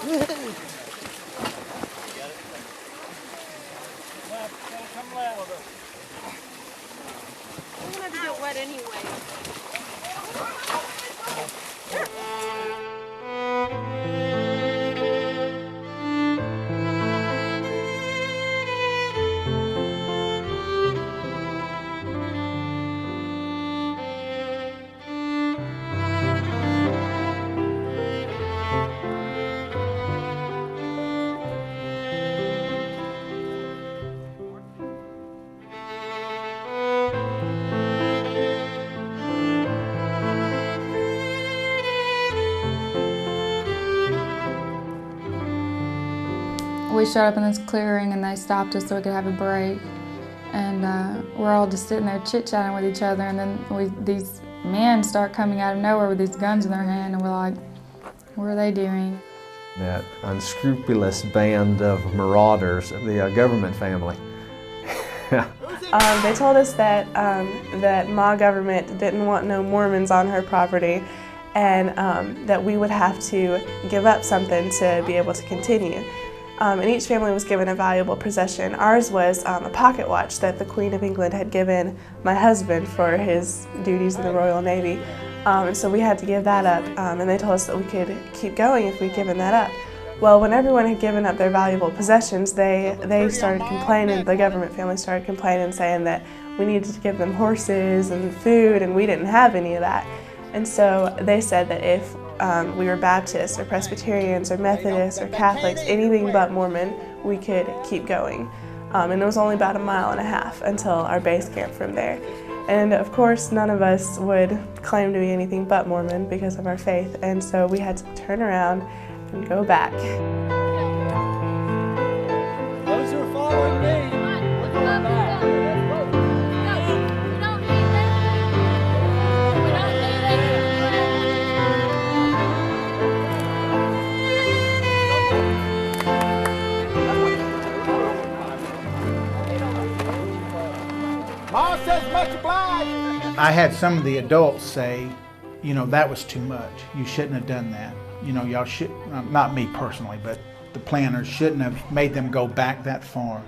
We're gonna have to get wet anyway. We showed up in this clearing and they stopped us so we could have a break. And we're all just sitting there chit-chatting with each other, and then these men start coming out of nowhere with these guns in their hand, and we're like, what are they doing? That unscrupulous band of marauders, the government family. They told us that, that my government didn't want no Mormons on her property, and that we would have to give up something to be able to continue. And each family was given a valuable possession. Ours was a pocket watch that the Queen of England had given my husband for his duties in the Royal Navy. And so we had to give that up, and they told us that we could keep going if we'd given that up. Well, when everyone had given up their valuable possessions, they started complaining, the government family started complaining, saying that we needed to give them horses and food, and we didn't have any of that. And so they said that if we were Baptists or Presbyterians or Methodists or Catholics, anything but Mormon, we could keep going. And it was only about 1.5 miles until our base camp from there. And of course, none of us would claim to be anything but Mormon because of our faith, and so we had to turn around and go back. Those who are following me, we're going back. Ma says much obliged. I had some of the adults say, you know, that was too much. You shouldn't have done that. You know, y'all should, not me personally, but the planners shouldn't have made them go back that far.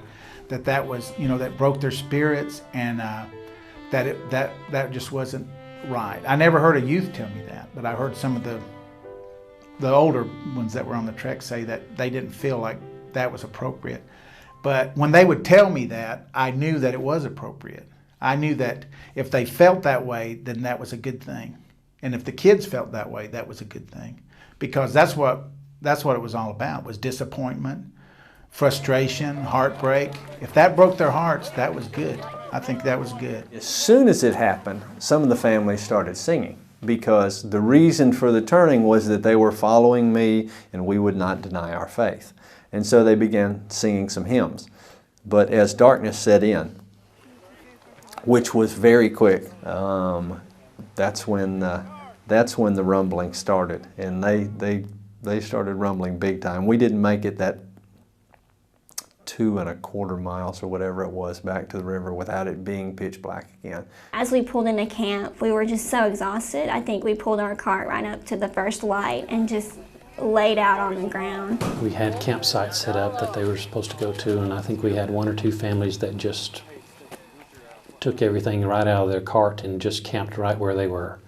That was, you know, that broke their spirits, and that just wasn't right. I never heard a youth tell me that, but I heard some of the older ones that were on the trek say that they didn't feel like that was appropriate. But when they would tell me that, I knew that it was appropriate. I knew that if they felt that way, then that was a good thing. And if the kids felt that way, that was a good thing. Because that's what it was all about, was disappointment, frustration, heartbreak. If that broke their hearts, that was good. I think that was good. As soon as it happened, some of the families started singing, because the reason for the turning was that they were following me and we would not deny our faith. And so they began singing some hymns. But as darkness set in, which was very quick, that's when the rumbling started, and they started rumbling big time. We didn't make it that 2.25 miles or whatever it was back to the river without it being pitch black again. As we pulled into camp, we were just so exhausted. I think we pulled our cart right up to the first light and just laid out on the ground. We had campsites set up that they were supposed to go to, and I think we had 1 or 2 families that just took everything right out of their cart and just camped right where they were.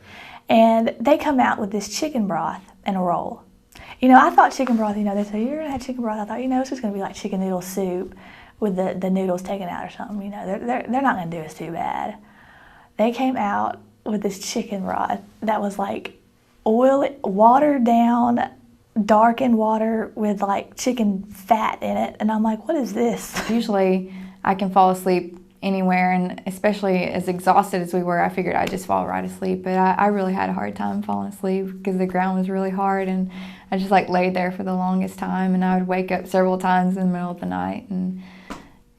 And they come out with this chicken broth and a roll. You know, I thought chicken broth, you know, they say, you're gonna have chicken broth. I thought, you know, it's just gonna be like chicken noodle soup with the noodles taken out or something. You know, they're not gonna do us too bad. They came out with this chicken broth that was like oil, watered down, darkened water with like chicken fat in it. And I'm like, what is this? Usually I can fall asleep anywhere, and especially as exhausted as we were, I figured I'd just fall right asleep, but I really had a hard time falling asleep because the ground was really hard, and I just like laid there for the longest time, and I would wake up several times in the middle of the night, and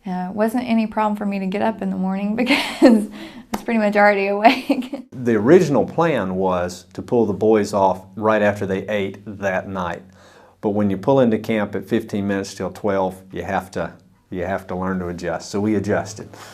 it wasn't any problem for me to get up in the morning because I was pretty much already awake. The original plan was to pull the boys off right after they ate that night, but when you pull into camp at 15 minutes till 12, you have to learn to adjust. So we adjusted.